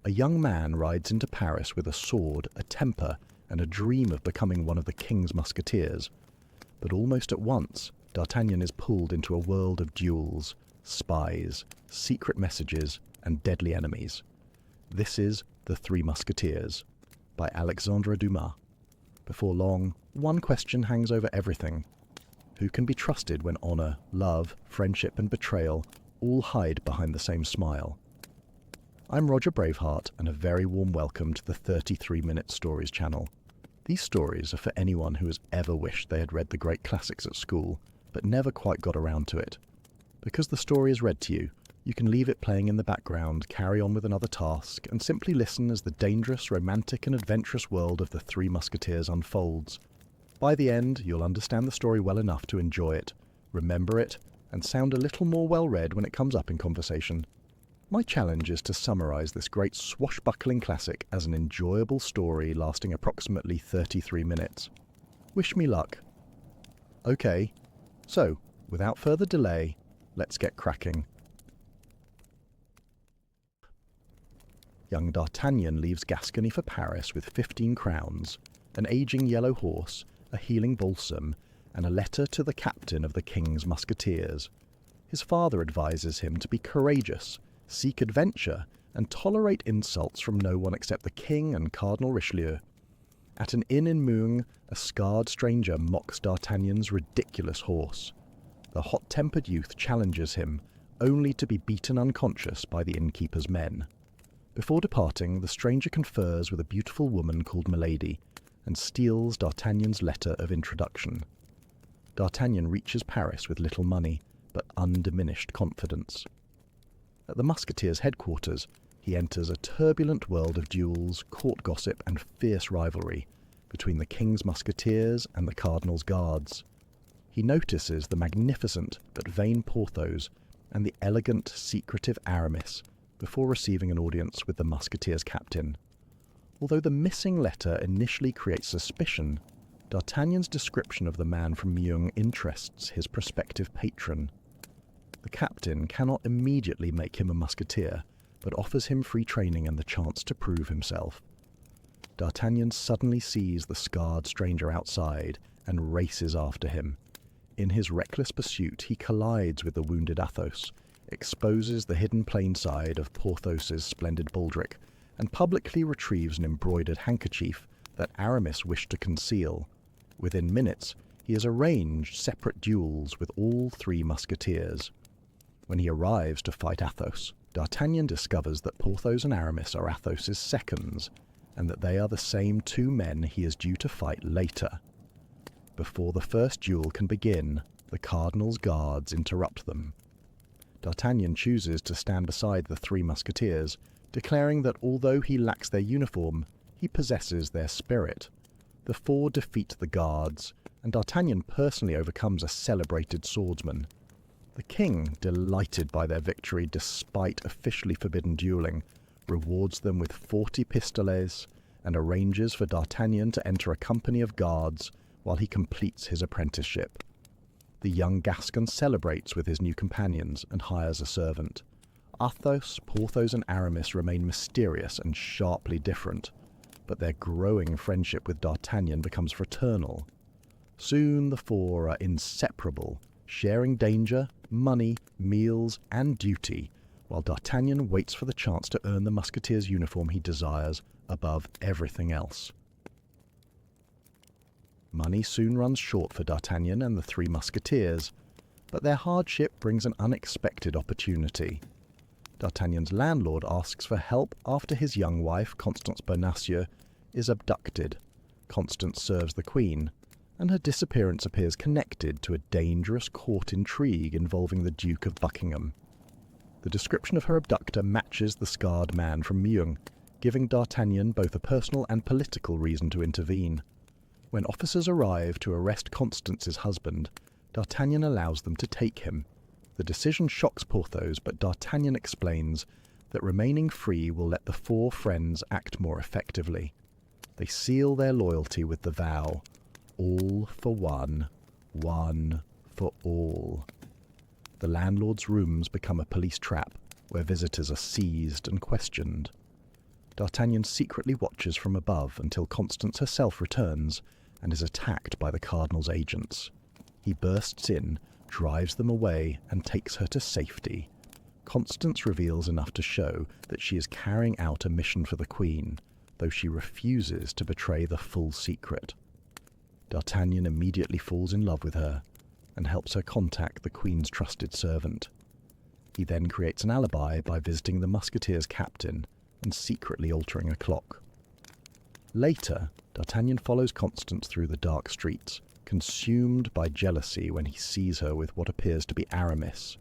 a young man rides into Paris with a sword, a temper, and a dream of becoming one of the King's Musketeers. But almost at once, D'Artagnan is pulled into a world of duels, spies, secret messages, and deadly enemies. This is The Three Musketeers, by Alexandre Dumas. Before long, one question hangs over everything. Who can be trusted when honour, love, friendship, and betrayal all hide behind the same smile? I'm Roger Braveheart, and a very warm welcome to the 33-Minute Stories channel. These stories are for anyone who has ever wished they had read the great classics at school, but never quite got around to it. Because the story is read to you, you can leave it playing in the background, carry on with another task, and simply listen as the dangerous, romantic, and adventurous world of the Three Musketeers unfolds. By the end, you'll understand the story well enough to enjoy it, remember it, and sound a little more well-read when it comes up in conversation. My challenge is to summarise this great swashbuckling classic as an enjoyable story lasting approximately 33 minutes. Wish me luck. Okay, so, without further delay, let's get cracking. Young D'Artagnan leaves Gascony for Paris with 15 crowns, an ageing yellow horse, a healing balsam, and a letter to the captain of the King's Musketeers. His father advises him to be courageous, seek adventure, and tolerate insults from no one except the King and Cardinal Richelieu. At an inn in Meung, a scarred stranger mocks D'Artagnan's ridiculous horse. The hot-tempered youth challenges him, only to be beaten unconscious by the innkeeper's men. Before departing, the stranger confers with a beautiful woman called Milady, and steals D'Artagnan's letter of introduction. D'Artagnan reaches Paris with little money, but undiminished confidence. At the Musketeers' headquarters, he enters a turbulent world of duels, court gossip, and fierce rivalry between the King's Musketeers and the Cardinal's guards. He notices the magnificent but vain Porthos and the elegant, secretive Aramis before receiving an audience with the Musketeers' captain. Although the missing letter initially creates suspicion, D'Artagnan's description of the man from Meung interests his prospective patron. The captain cannot immediately make him a musketeer, but offers him free training and the chance to prove himself. D'Artagnan suddenly sees the scarred stranger outside and races after him. In his reckless pursuit, he collides with the wounded Athos, exposes the hidden plain side of Porthos's splendid baldric, and publicly retrieves an embroidered handkerchief that Aramis wished to conceal. Within minutes, he has arranged separate duels with all three musketeers. When he arrives to fight Athos, D'Artagnan discovers that Porthos and Aramis are Athos's seconds, and that they are the same two men he is due to fight later. Before the first duel can begin, the Cardinal's guards interrupt them. D'Artagnan chooses to stand beside the Three Musketeers, declaring that although he lacks their uniform, he possesses their spirit. The four defeat the guards, and D'Artagnan personally overcomes a celebrated swordsman. The king, delighted by their victory despite officially forbidden dueling, rewards them with 40 pistolets and arranges for D'Artagnan to enter a company of guards while he completes his apprenticeship. The young Gascon celebrates with his new companions and hires a servant. Athos, Porthos, and Aramis remain mysterious and sharply different, but their growing friendship with D'Artagnan becomes fraternal. Soon the four are inseparable, sharing danger, money, meals, and duty, while D'Artagnan waits for the chance to earn the musketeer's uniform he desires above everything else. Money soon runs short for D'Artagnan and the Three Musketeers, but their hardship brings an unexpected opportunity. D'Artagnan's landlord asks for help after his young wife, Constance Bonacieux, is abducted. Constance serves the Queen, and her disappearance appears connected to a dangerous court intrigue involving the Duke of Buckingham. The description of her abductor matches the scarred man from Meung, giving D'Artagnan both a personal and political reason to intervene. When officers arrive to arrest Constance's husband, D'Artagnan allows them to take him. The decision shocks Porthos, but D'Artagnan explains that remaining free will let the four friends act more effectively. They seal their loyalty with the vow, all for one, one for all. The landlord's rooms become a police trap, where visitors are seized and questioned. D'Artagnan secretly watches from above until Constance herself returns and is attacked by the cardinal's agents. He bursts in, drives them away, and takes her to safety. Constance reveals enough to show that she is carrying out a mission for the queen, though she refuses to betray the full secret. D'Artagnan immediately falls in love with her and helps her contact the queen's trusted servant. He then creates an alibi by visiting the Musketeers' captain and secretly altering a clock. Later, D'Artagnan follows Constance through the dark streets, consumed by jealousy when he sees her with what appears to be Aramis.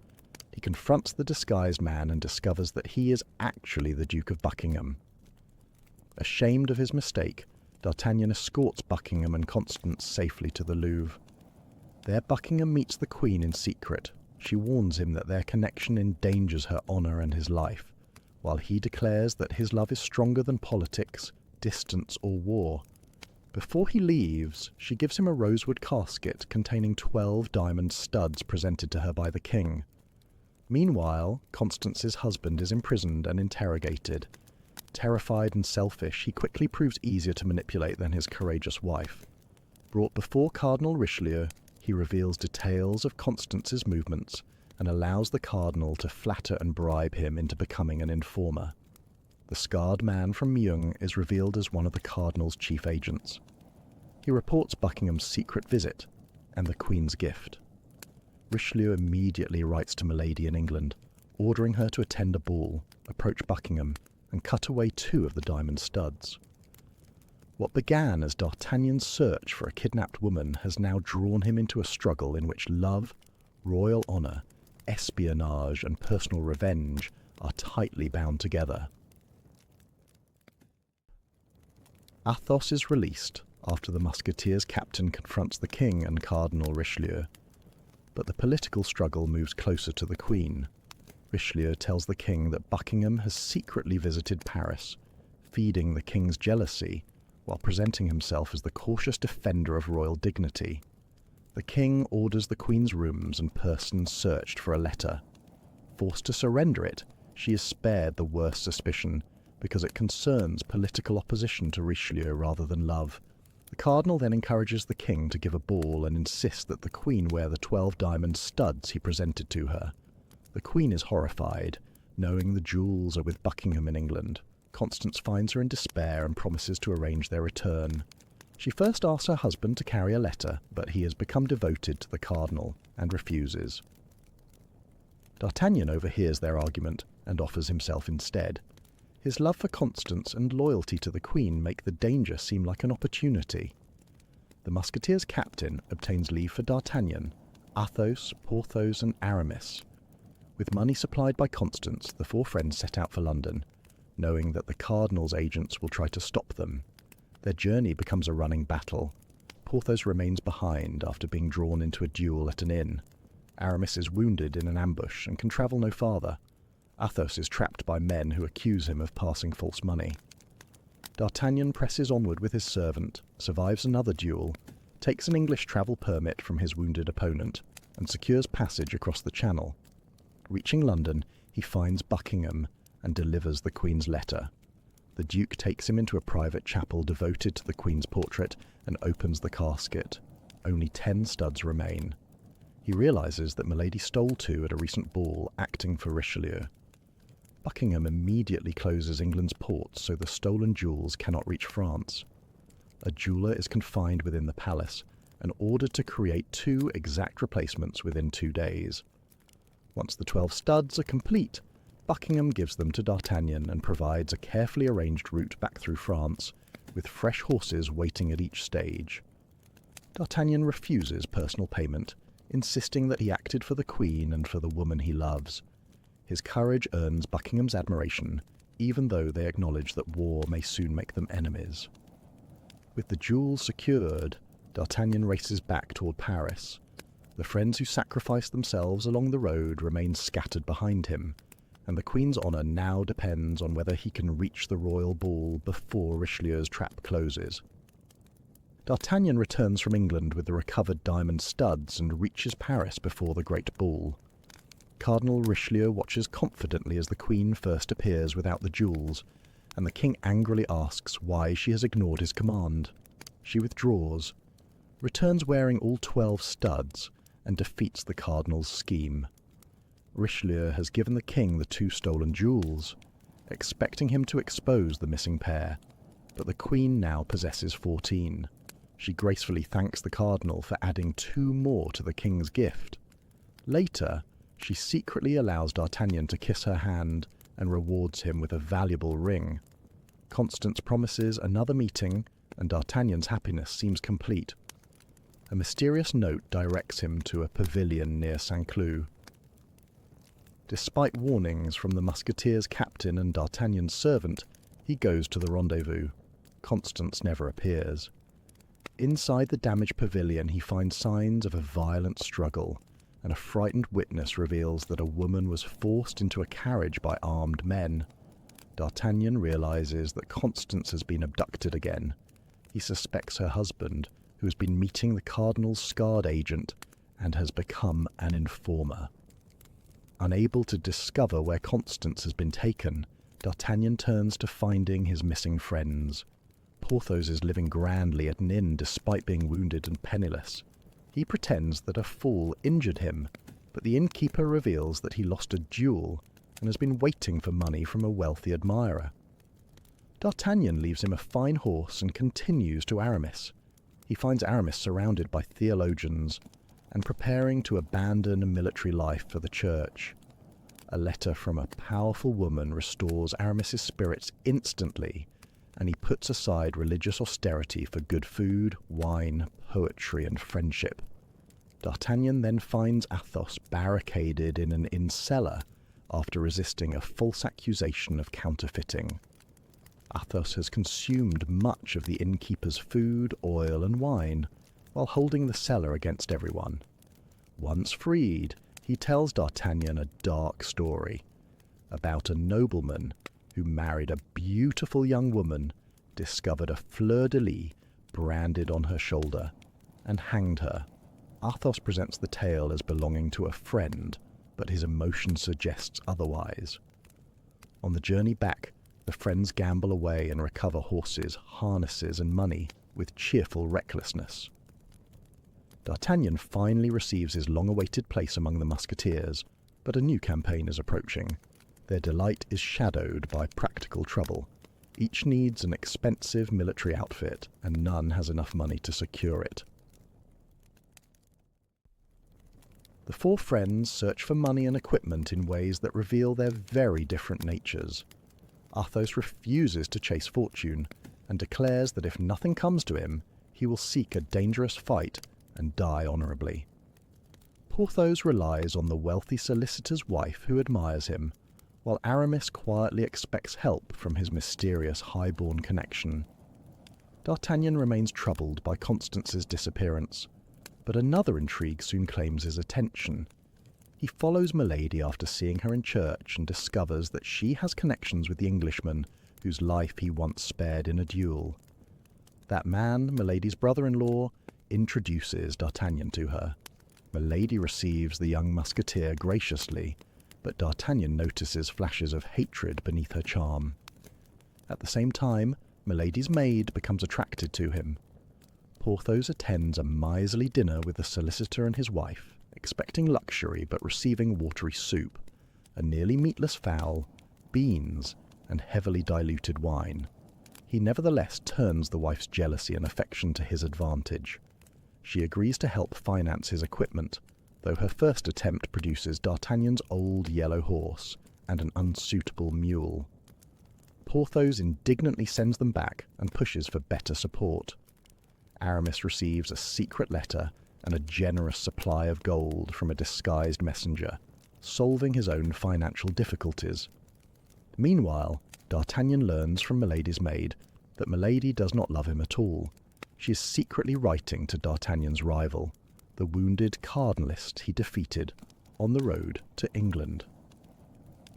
He confronts the disguised man and discovers that he is actually the Duke of Buckingham. Ashamed of his mistake, D'Artagnan escorts Buckingham and Constance safely to the Louvre. There Buckingham meets the Queen in secret. She warns him that their connection endangers her honour and his life, while he declares that his love is stronger than politics, distance or war. Before he leaves, she gives him a rosewood casket containing 12 diamond studs presented to her by the king. Meanwhile, Constance's husband is imprisoned and interrogated. Terrified and selfish, he quickly proves easier to manipulate than his courageous wife. Brought before Cardinal Richelieu, he reveals details of Constance's movements and allows the cardinal to flatter and bribe him into becoming an informer. The scarred man from Meung is revealed as one of the cardinal's chief agents. He reports Buckingham's secret visit and the Queen's gift. Richelieu immediately writes to Milady in England, ordering her to attend a ball, approach Buckingham, and cut away 2 of the diamond studs. What began as D'Artagnan's search for a kidnapped woman has now drawn him into a struggle in which love, royal honour, espionage, and personal revenge are tightly bound together. Athos is released after the Musketeers' captain confronts the king and Cardinal Richelieu. But the political struggle moves closer to the Queen. Richelieu tells the king that Buckingham has secretly visited Paris, feeding the king's jealousy while presenting himself as the cautious defender of royal dignity. The king orders the Queen's rooms and person searched for a letter. Forced to surrender it, she is spared the worst suspicion because it concerns political opposition to Richelieu rather than love. The cardinal then encourages the king to give a ball and insists that the Queen wear the 12 diamond studs he presented to her. The Queen is horrified, knowing the jewels are with Buckingham in England. Constance finds her in despair and promises to arrange their return. She first asks her husband to carry a letter, but he has become devoted to the cardinal and refuses. D'Artagnan overhears their argument and offers himself instead. His love for Constance and loyalty to the Queen make the danger seem like an opportunity. The Musketeers' captain obtains leave for D'Artagnan, Athos, Porthos, and Aramis. With money supplied by Constance, the 4 friends set out for London, knowing that the cardinal's agents will try to stop them. Their journey becomes a running battle. Porthos remains behind after being drawn into a duel at an inn. Aramis is wounded in an ambush and can travel no farther. Athos is trapped by men who accuse him of passing false money. D'Artagnan presses onward with his servant, survives another duel, takes an English travel permit from his wounded opponent, and secures passage across the Channel. Reaching London, he finds Buckingham and delivers the Queen's letter. The Duke takes him into a private chapel devoted to the Queen's portrait and opens the casket. Only 10 studs remain. He realises that Milady stole 2 at a recent ball, acting for Richelieu. Buckingham immediately closes England's ports so the stolen jewels cannot reach France. A jeweller is confined within the palace and ordered to create 2 exact replacements within 2 days. Once the 12 studs are complete, Buckingham gives them to D'Artagnan and provides a carefully arranged route back through France, with fresh horses waiting at each stage. D'Artagnan refuses personal payment, insisting that he acted for the Queen and for the woman he loves. His courage earns Buckingham's admiration, even though they acknowledge that war may soon make them enemies. With the jewels secured, D'Artagnan races back toward Paris. The friends who sacrificed themselves along the road remain scattered behind him, and the Queen's honour now depends on whether he can reach the royal ball before Richelieu's trap closes. D'Artagnan returns from England with the recovered diamond studs and reaches Paris before the great ball. Cardinal Richelieu watches confidently as the Queen first appears without the jewels, and the king angrily asks why she has ignored his command. She withdraws, returns wearing all 12 studs, and defeats the cardinal's scheme. Richelieu has given the king the 2 stolen jewels, expecting him to expose the missing pair, but the queen now possesses 14. She gracefully thanks the cardinal for adding 2 more to the king's gift. Later, she secretly allows D'Artagnan to kiss her hand and rewards him with a valuable ring. Constance promises another meeting, and D'Artagnan's happiness seems complete. A mysterious note directs him to a pavilion near Saint-Cloud. Despite warnings from the Musketeers' captain and D'Artagnan's servant, he goes to the rendezvous. Constance never appears. Inside the damaged pavilion he finds signs of a violent struggle, and a frightened witness reveals that a woman was forced into a carriage by armed men. D'Artagnan realizes that Constance has been abducted again. He suspects her husband, who has been meeting the cardinal's scarred agent and has become an informer. Unable to discover where Constance has been taken, D'Artagnan turns to finding his missing friends. Porthos is living grandly at an inn despite being wounded and penniless. He pretends that a fall injured him, but the innkeeper reveals that he lost a duel and has been waiting for money from a wealthy admirer. D'Artagnan leaves him a fine horse and continues to Aramis. He finds Aramis surrounded by theologians and preparing to abandon a military life for the church. A letter from a powerful woman restores Aramis's spirits instantly, and he puts aside religious austerity for good food, wine, poetry, and friendship. D'Artagnan then finds Athos barricaded in an inn cellar after resisting a false accusation of counterfeiting. Athos has consumed much of the innkeeper's food, oil, and wine, while holding the cellar against everyone. Once freed, he tells D'Artagnan a dark story about a nobleman who married a beautiful young woman, discovered a fleur-de-lis branded on her shoulder, and hanged her. Athos presents the tale as belonging to a friend, but his emotion suggests otherwise. On the journey back, the friends gamble away and recover horses, harnesses, and money with cheerful recklessness. D'Artagnan finally receives his long-awaited place among the Musketeers, but a new campaign is approaching. Their delight is shadowed by practical trouble. Each needs an expensive military outfit, and none has enough money to secure it. The 4 friends search for money and equipment in ways that reveal their very different natures. Athos refuses to chase fortune, and declares that if nothing comes to him, he will seek a dangerous fight and die honourably. Porthos relies on the wealthy solicitor's wife who admires him, while Aramis quietly expects help from his mysterious high-born connection. D'Artagnan remains troubled by Constance's disappearance, but another intrigue soon claims his attention. He follows Milady after seeing her in church and discovers that she has connections with the Englishman whose life he once spared in a duel. That man, Milady's brother-in-law, introduces D'Artagnan to her. Milady receives the young musketeer graciously, but D'Artagnan notices flashes of hatred beneath her charm. At the same time, Milady's maid becomes attracted to him. Porthos attends a miserly dinner with the solicitor and his wife, expecting luxury but receiving watery soup, a nearly meatless fowl, beans, and heavily diluted wine. He nevertheless turns the wife's jealousy and affection to his advantage. She agrees to help finance his equipment, though her first attempt produces D'Artagnan's old yellow horse and an unsuitable mule. Porthos indignantly sends them back and pushes for better support. Aramis receives a secret letter and a generous supply of gold from a disguised messenger, solving his own financial difficulties. Meanwhile, D'Artagnan learns from Milady's maid that Milady does not love him at all. She is secretly writing to D'Artagnan's rival, the wounded cardinalist he defeated on the road to England.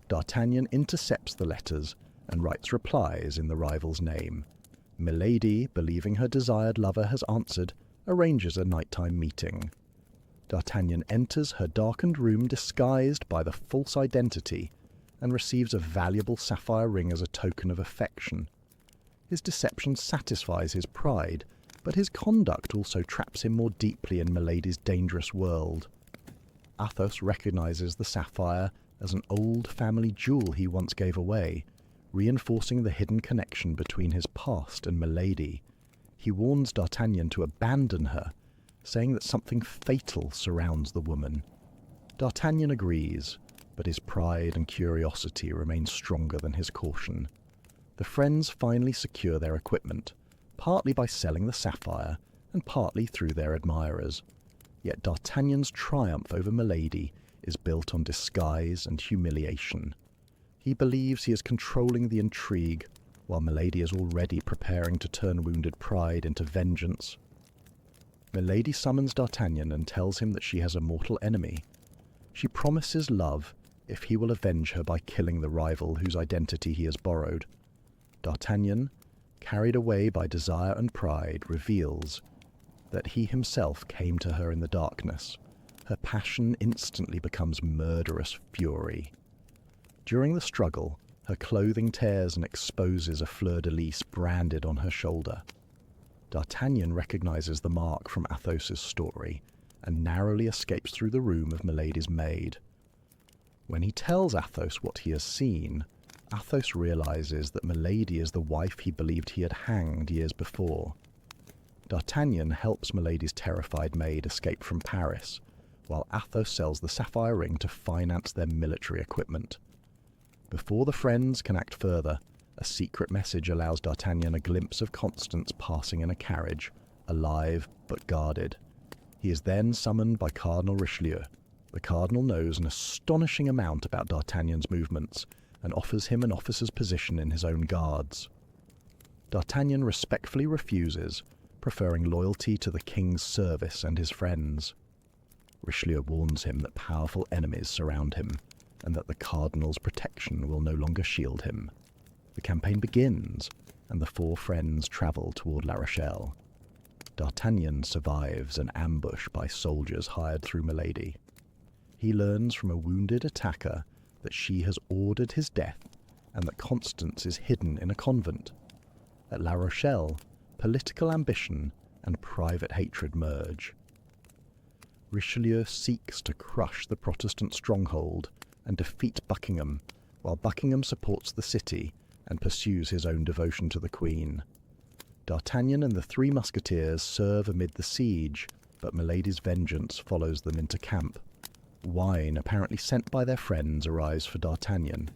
D'Artagnan intercepts the letters and writes replies in the rival's name. Milady, believing her desired lover has answered, arranges a nighttime meeting. D'Artagnan enters her darkened room disguised by the false identity and receives a valuable sapphire ring as a token of affection. His deception satisfies his pride, but his conduct also traps him more deeply in Milady's dangerous world. Athos recognizes the sapphire as an old family jewel he once gave away, reinforcing the hidden connection between his past and Milady. He warns D'Artagnan to abandon her, saying that something fatal surrounds the woman. D'Artagnan agrees, but his pride and curiosity remain stronger than his caution. The friends finally secure their equipment, partly by selling the sapphire and partly through their admirers. Yet D'Artagnan's triumph over Milady is built on disguise and humiliation. He believes he is controlling the intrigue, while Milady is already preparing to turn wounded pride into vengeance. Milady summons D'Artagnan and tells him that she has a mortal enemy. She promises love if he will avenge her by killing the rival whose identity he has borrowed. D'Artagnan, carried away by desire and pride, reveals that he himself came to her in the darkness. Her passion instantly becomes murderous fury. During the struggle, her clothing tears and exposes a fleur-de-lis branded on her shoulder. D'Artagnan recognizes the mark from Athos's story and narrowly escapes through the room of Milady's maid. When he tells Athos what he has seen, Athos realizes that Milady is the wife he believed he had hanged years before. D'Artagnan helps Milady's terrified maid escape from Paris, while Athos sells the sapphire ring to finance their military equipment. Before the friends can act further, a secret message allows D'Artagnan a glimpse of Constance passing in a carriage, alive but guarded. He is then summoned by Cardinal Richelieu. The cardinal knows an astonishing amount about D'Artagnan's movements and offers him an officer's position in his own guards. D'Artagnan respectfully refuses, preferring loyalty to the king's service and his friends. Richelieu warns him that powerful enemies surround him, and that the cardinal's protection will no longer shield him. The campaign begins, and the four friends travel toward La Rochelle. D'Artagnan survives an ambush by soldiers hired through Milady. He learns from a wounded attacker that she has ordered his death, and that Constance is hidden in a convent. At La Rochelle, political ambition and private hatred merge. Richelieu seeks to crush the Protestant stronghold and defeat Buckingham, while Buckingham supports the city and pursues his own devotion to the Queen. D'Artagnan and the Three Musketeers serve amid the siege, but Milady's vengeance follows them into camp. Wine, apparently sent by their friends, arrives for D'Artagnan.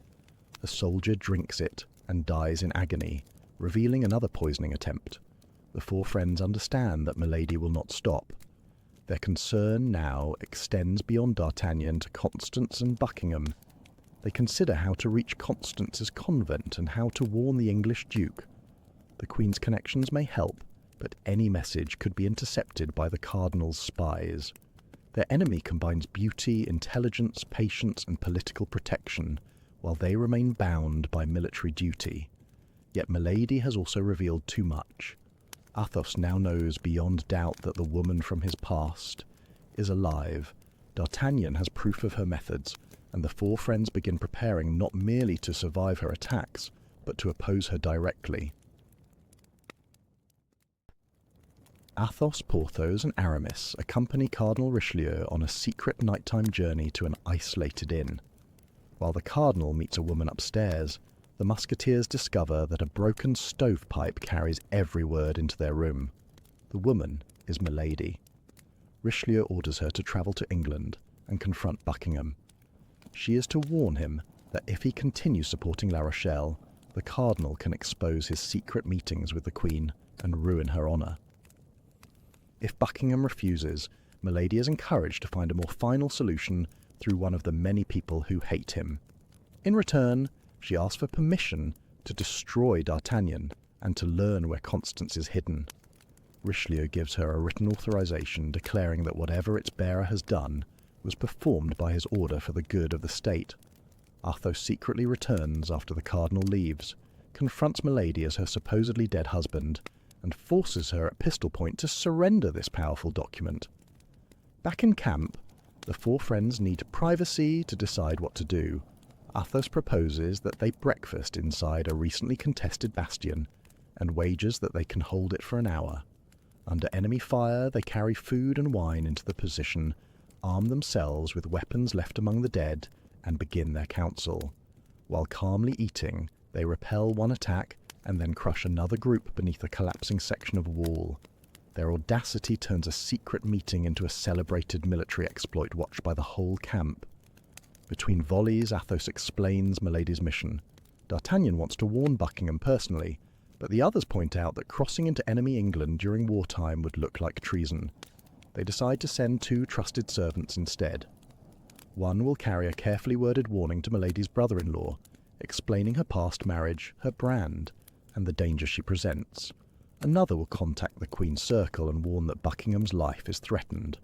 A soldier drinks it and dies in agony, revealing another poisoning attempt. The four friends understand that Milady will not stop. Their concern now extends beyond D'Artagnan to Constance and Buckingham. They consider how to reach Constance's convent and how to warn the English Duke. The Queen's connections may help, but any message could be intercepted by the Cardinal's spies. Their enemy combines beauty, intelligence, patience, and political protection, while they remain bound by military duty. Yet Milady has also revealed too much. Athos now knows beyond doubt that the woman from his past is alive. D'Artagnan has proof of her methods, and the four friends begin preparing not merely to survive her attacks, but to oppose her directly. Athos, Porthos, and Aramis accompany Cardinal Richelieu on a secret nighttime journey to an isolated inn. While the cardinal meets a woman upstairs, the musketeers discover that a broken stovepipe carries every word into their room. The woman is Milady. Richelieu orders her to travel to England and confront Buckingham. She is to warn him that if he continues supporting La Rochelle, the cardinal can expose his secret meetings with the Queen and ruin her honour. If Buckingham refuses, Milady is encouraged to find a more final solution through one of the many people who hate him. In return, she asks for permission to destroy D'Artagnan and to learn where Constance is hidden. Richelieu gives her a written authorization declaring that whatever its bearer has done was performed by his order for the good of the state. Athos secretly returns after the cardinal leaves, confronts Milady as her supposedly dead husband, and forces her at pistol point to surrender this powerful document. Back in camp, the four friends need privacy to decide what to do. Athos proposes that they breakfast inside a recently contested bastion and wagers that they can hold it for an hour. Under enemy fire, they carry food and wine into the position, arm themselves with weapons left among the dead, and begin their council. While calmly eating, they repel one attack and then crush another group beneath a collapsing section of wall. Their audacity turns a secret meeting into a celebrated military exploit watched by the whole camp. Between volleys, Athos explains Milady's mission. D'Artagnan wants to warn Buckingham personally, but the others point out that crossing into enemy England during wartime would look like treason. They decide to send 2 trusted servants instead. One will carry a carefully worded warning to Milady's brother-in-law, explaining her past marriage, her brand, and the danger she presents. Another will contact the Queen's circle and warn that Buckingham's life is threatened.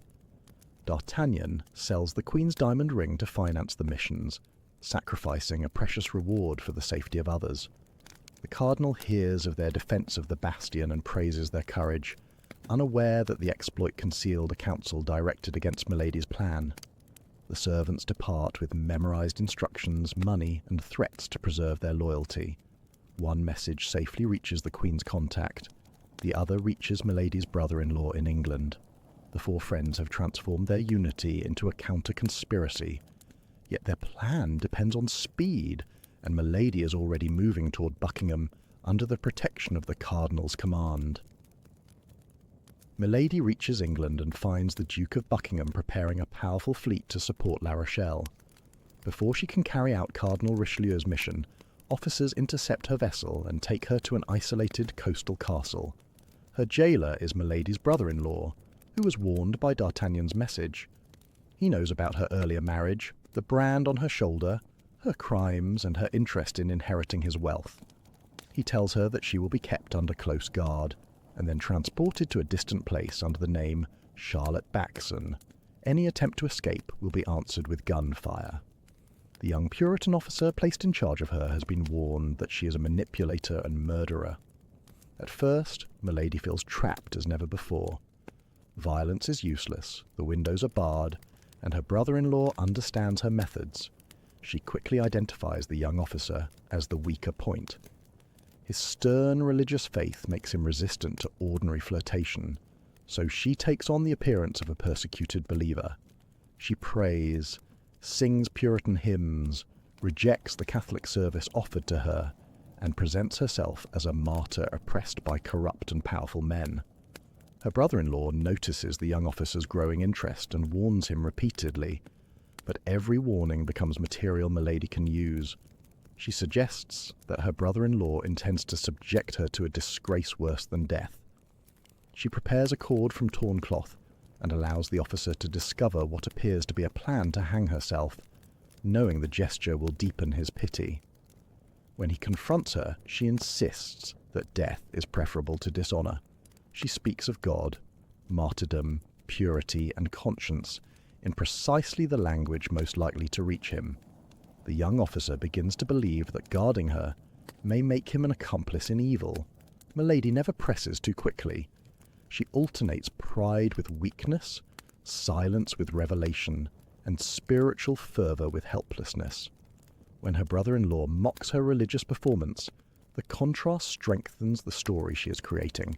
D'Artagnan sells the Queen's diamond ring to finance the missions, sacrificing a precious reward for the safety of others. The Cardinal hears of their defence of the bastion and praises their courage, unaware that the exploit concealed a council directed against Milady's plan. The servants depart with memorized instructions, money, and threats to preserve their loyalty. One message safely reaches the Queen's contact. The other reaches Milady's brother-in-law in England. The 4 friends have transformed their unity into a counter-conspiracy. Yet their plan depends on speed, and Milady is already moving toward Buckingham under the protection of the Cardinal's command. Milady reaches England and finds the Duke of Buckingham preparing a powerful fleet to support La Rochelle. Before she can carry out Cardinal Richelieu's mission, officers intercept her vessel and take her to an isolated coastal castle. Her jailer is Milady's brother-in-law, who was warned by D'Artagnan's message. He knows about her earlier marriage, the brand on her shoulder, her crimes, and her interest in inheriting his wealth. He tells her that she will be kept under close guard, and then transported to a distant place under the name Charlotte Backson. Any attempt to escape will be answered with gunfire. The young Puritan officer placed in charge of her has been warned that she is a manipulator and murderer. At first, Milady feels trapped as never before. Violence is useless, the windows are barred, and her brother-in-law understands her methods. She quickly identifies the young officer as the weaker point. His stern religious faith makes him resistant to ordinary flirtation, so she takes on the appearance of a persecuted believer. She prays, sings Puritan hymns, rejects the Catholic service offered to her, and presents herself as a martyr oppressed by corrupt and powerful men. Her brother-in-law notices the young officer's growing interest and warns him repeatedly, but every warning becomes material Milady can use. She suggests that her brother-in-law intends to subject her to a disgrace worse than death. She prepares a cord from torn cloth and allows the officer to discover what appears to be a plan to hang herself, knowing the gesture will deepen his pity. When he confronts her, she insists that death is preferable to dishonor. She speaks of God, martyrdom, purity, and conscience in precisely the language most likely to reach him. The young officer begins to believe that guarding her may make him an accomplice in evil. Milady never presses too quickly. She alternates pride with weakness, silence with revelation, and spiritual fervor with helplessness. When her brother-in-law mocks her religious performance, the contrast strengthens the story she is creating.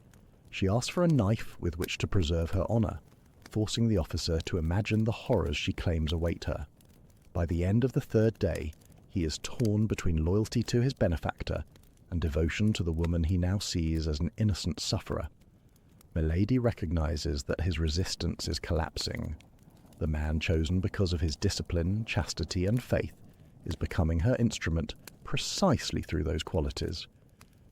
She asks for a knife with which to preserve her honor, forcing the officer to imagine the horrors she claims await her. By the end of the 3rd day, he is torn between loyalty to his benefactor and devotion to the woman he now sees as an innocent sufferer. Milady recognizes that his resistance is collapsing. The man chosen because of his discipline, chastity, and faith is becoming her instrument precisely through those qualities.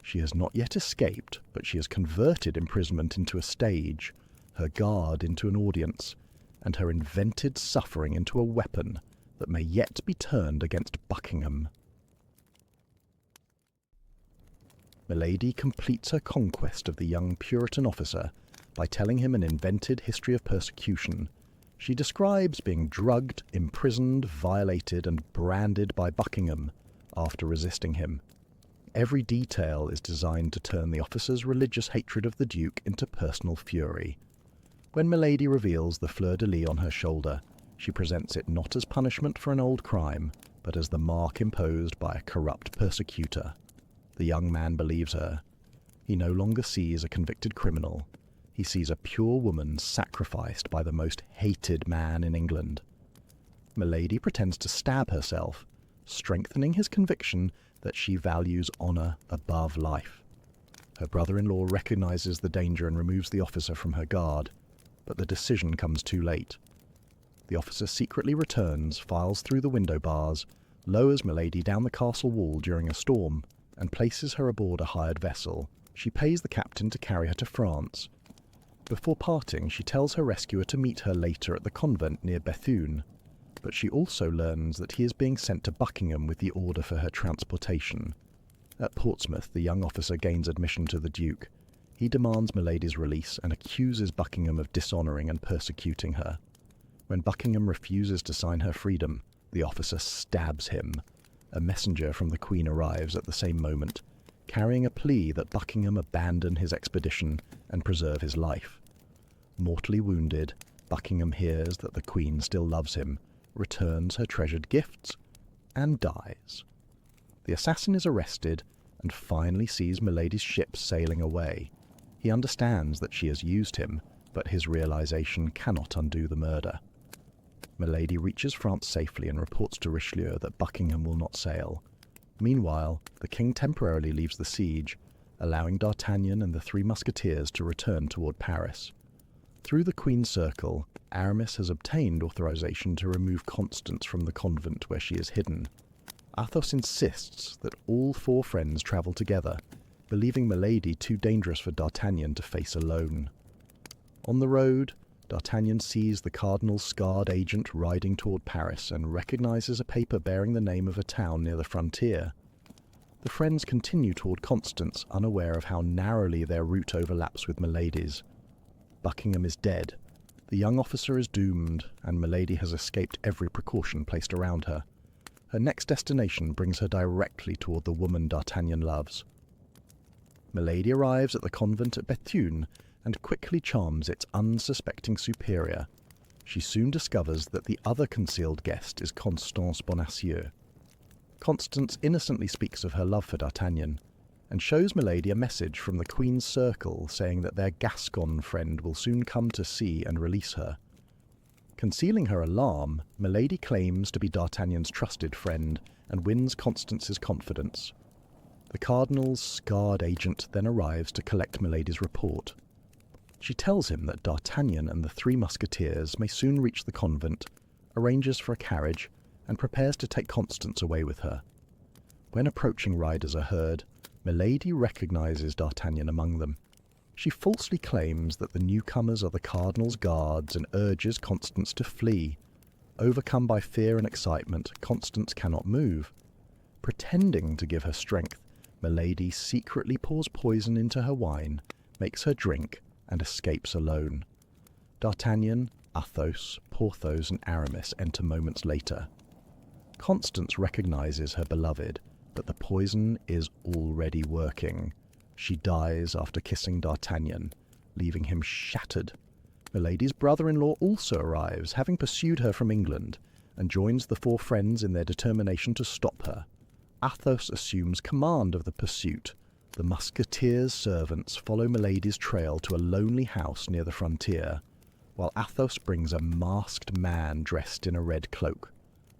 She has not yet escaped, but she has converted imprisonment into a stage, her guard into an audience, and her invented suffering into a weapon that may yet be turned against Buckingham. Milady completes her conquest of the young Puritan officer by telling him an invented history of persecution. She describes being drugged, imprisoned, violated, and branded by Buckingham after resisting him. Every detail is designed to turn the officer's religious hatred of the Duke into personal fury. When Milady reveals the fleur-de-lis on her shoulder, she presents it not as punishment for an old crime, but as the mark imposed by a corrupt persecutor. The young man believes her. He no longer sees a convicted criminal. He sees a pure woman sacrificed by the most hated man in England. Milady pretends to stab herself, strengthening his conviction that she values honour above life. Her brother-in-law recognizes the danger and removes the officer from her guard, but the decision comes too late. The officer secretly returns, files through the window bars, lowers Milady down the castle wall during a storm, and places her aboard a hired vessel. She pays the captain to carry her to France. Before parting, she tells her rescuer to meet her later at the convent near Bethune, but she also learns that he is being sent to Buckingham with the order for her transportation. At Portsmouth, the young officer gains admission to the Duke. He demands Milady's release and accuses Buckingham of dishonouring and persecuting her. When Buckingham refuses to sign her freedom, the officer stabs him. A messenger from the Queen arrives at the same moment, carrying a plea that Buckingham abandon his expedition and preserve his life. Mortally wounded, Buckingham hears that the Queen still loves him, returns her treasured gifts, and dies. The assassin is arrested and finally sees Milady's ship sailing away. He understands that she has used him, but his realization cannot undo the murder. Milady reaches France safely and reports to Richelieu that Buckingham will not sail. Meanwhile, the king temporarily leaves the siege, allowing D'Artagnan and the Three Musketeers to return toward Paris. Through the Queen's circle, Aramis has obtained authorization to remove Constance from the convent where she is hidden. Athos insists that all four friends travel together, believing Milady too dangerous for D'Artagnan to face alone. On the road, D'Artagnan sees the Cardinal's scarred agent riding toward Paris and recognizes a paper bearing the name of a town near the frontier. The friends continue toward Constance, unaware of how narrowly their route overlaps with Milady's. Buckingham is dead. The young officer is doomed, and Milady has escaped every precaution placed around her. Her next destination brings her directly toward the woman D'Artagnan loves. Milady arrives at the convent at Bethune and quickly charms its unsuspecting superior. She soon discovers that the other concealed guest is Constance Bonacieux. Constance innocently speaks of her love for D'Artagnan, and shows Milady a message from the Queen's circle saying that their Gascon friend will soon come to see and release her. Concealing her alarm, Milady claims to be D'Artagnan's trusted friend and wins Constance's confidence. The Cardinal's scarred agent then arrives to collect Milady's report. She tells him that D'Artagnan and the Three Musketeers may soon reach the convent, arranges for a carriage, and prepares to take Constance away with her. When approaching riders are heard, Milady recognizes D'Artagnan among them. She falsely claims that the newcomers are the Cardinal's guards and urges Constance to flee. Overcome by fear and excitement, Constance cannot move. Pretending to give her strength, Milady secretly pours poison into her wine, makes her drink, and escapes alone. D'Artagnan, Athos, Porthos, and Aramis enter moments later. Constance recognizes her beloved, but the poison is already working. She dies after kissing D'Artagnan, leaving him shattered. Milady's brother-in-law also arrives, having pursued her from England, and joins the four friends in their determination to stop her. Athos assumes command of the pursuit. The Musketeers' servants follow Milady's trail to a lonely house near the frontier, while Athos brings a masked man dressed in a red cloak.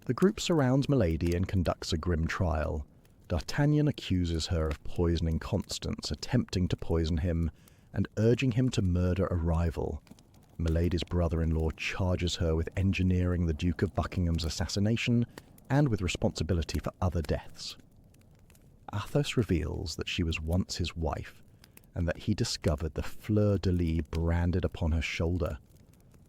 The group surrounds Milady and conducts a grim trial. D'Artagnan accuses her of poisoning Constance, attempting to poison him, and urging him to murder a rival. Milady's brother-in-law charges her with engineering the Duke of Buckingham's assassination and with responsibility for other deaths. Athos reveals that she was once his wife, and that he discovered the fleur-de-lis branded upon her shoulder.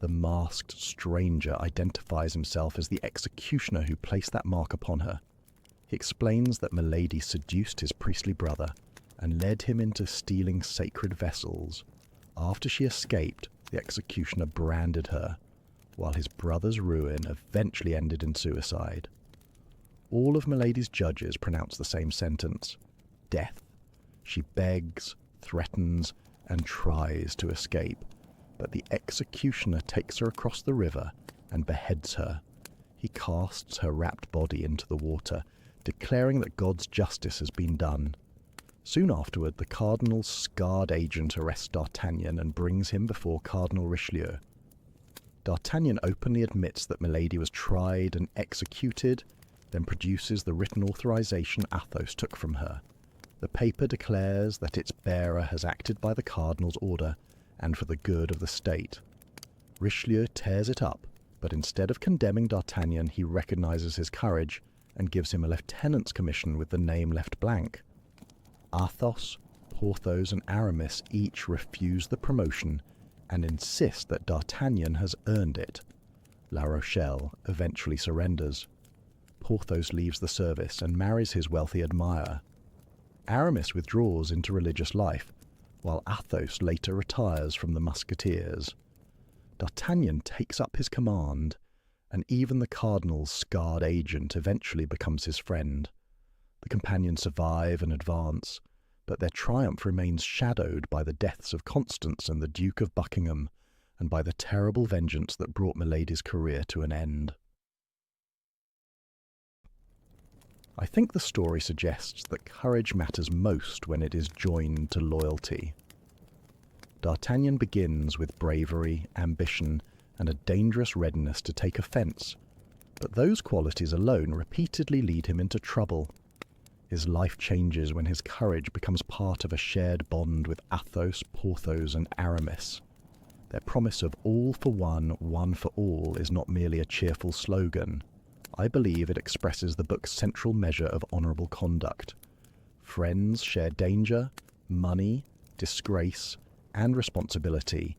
The masked stranger identifies himself as the executioner who placed that mark upon her. He explains that Milady seduced his priestly brother and led him into stealing sacred vessels. After she escaped, the executioner branded her, while his brother's ruin eventually ended in suicide. All of Milady's judges pronounce the same sentence: death. She begs, threatens, and tries to escape, but the executioner takes her across the river and beheads her. He casts her wrapped body into the water, declaring that God's justice has been done. Soon afterward, the cardinal's scarred agent arrests D'Artagnan and brings him before Cardinal Richelieu. D'Artagnan openly admits that Milady was tried and executed, then produces the written authorization Athos took from her. The paper declares that its bearer has acted by the cardinal's order and for the good of the state. Richelieu tears it up, but instead of condemning D'Artagnan, he recognizes his courage and gives him a lieutenant's commission with the name left blank. Athos, Porthos, and Aramis each refuse the promotion and insist that D'Artagnan has earned it. La Rochelle eventually surrenders. Porthos leaves the service and marries his wealthy admirer. Aramis withdraws into religious life, while Athos later retires from the Musketeers. D'Artagnan takes up his command, and even the cardinal's scarred agent eventually becomes his friend. The companions survive and advance, but their triumph remains shadowed by the deaths of Constance and the Duke of Buckingham, and by the terrible vengeance that brought Milady's career to an end. I think the story suggests that courage matters most when it is joined to loyalty. D'Artagnan begins with bravery, ambition, and a dangerous readiness to take offence, but those qualities alone repeatedly lead him into trouble. His life changes when his courage becomes part of a shared bond with Athos, Porthos, and Aramis. Their promise of all for one, one for all is not merely a cheerful slogan. I believe it expresses the book's central measure of honourable conduct. Friends share danger, money, disgrace, and responsibility,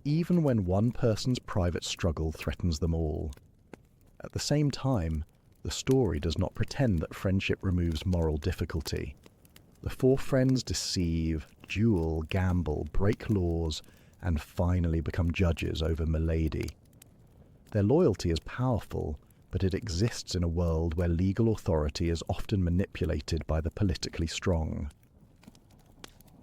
even when one person's private struggle threatens them all. At the same time, the story does not pretend that friendship removes moral difficulty. The four friends deceive, duel, gamble, break laws, and finally become judges over Milady. Their loyalty is powerful, but it exists in a world where legal authority is often manipulated by the politically strong.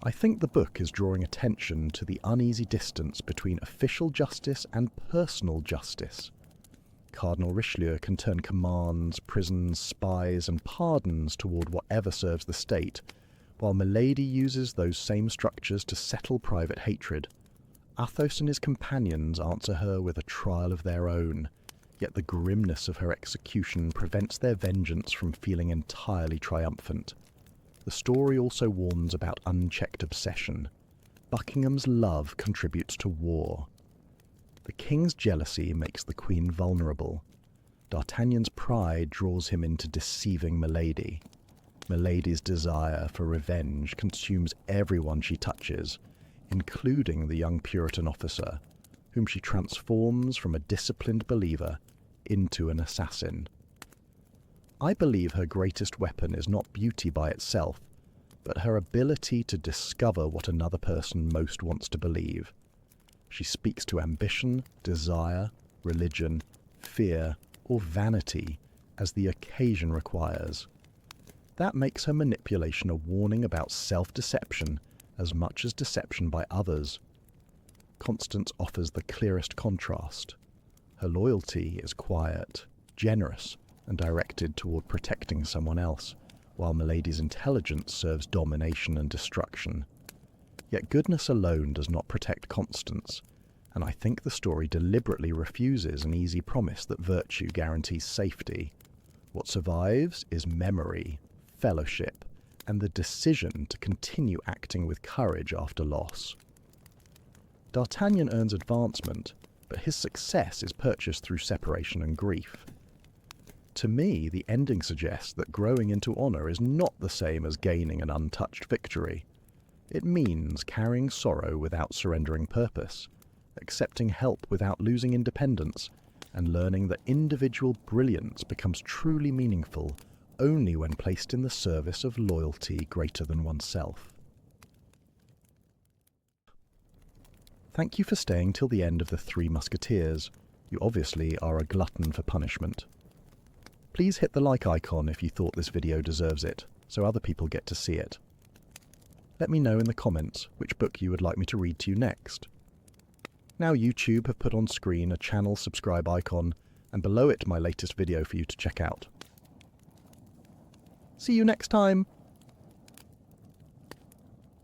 I think the book is drawing attention to the uneasy distance between official justice and personal justice. Cardinal Richelieu can turn commands, prisons, spies, and pardons toward whatever serves the state, while Milady uses those same structures to settle private hatred. Athos and his companions answer her with a trial of their own, yet the grimness of her execution prevents their vengeance from feeling entirely triumphant. The story also warns about unchecked obsession. Buckingham's love contributes to war. The king's jealousy makes the queen vulnerable. D'Artagnan's pride draws him into deceiving Milady. Milady's desire for revenge consumes everyone she touches, including the young Puritan officer, whom she transforms from a disciplined believer into an assassin. I believe her greatest weapon is not beauty by itself, but her ability to discover what another person most wants to believe. She speaks to ambition, desire, religion, fear, or vanity as the occasion requires. That makes her manipulation a warning about self-deception as much as deception by others. Constance offers the clearest contrast. Her loyalty is quiet, generous, and directed toward protecting someone else, while Milady's intelligence serves domination and destruction. Yet goodness alone does not protect Constance, and I think the story deliberately refuses an easy promise that virtue guarantees safety. What survives is memory, fellowship, and the decision to continue acting with courage after loss. D'Artagnan earns advancement, but his success is purchased through separation and grief. To me, the ending suggests that growing into honour is not the same as gaining an untouched victory. It means carrying sorrow without surrendering purpose, accepting help without losing independence, and learning that individual brilliance becomes truly meaningful only when placed in the service of loyalty greater than oneself. Thank you for staying till the end of the Three Musketeers. You obviously are a glutton for punishment. Please hit the like icon if you thought this video deserves it, so other people get to see it. Let me know in the comments which book you would like me to read to you next. Now YouTube have put on screen a channel subscribe icon, and below it my latest video for you to check out. See you next time!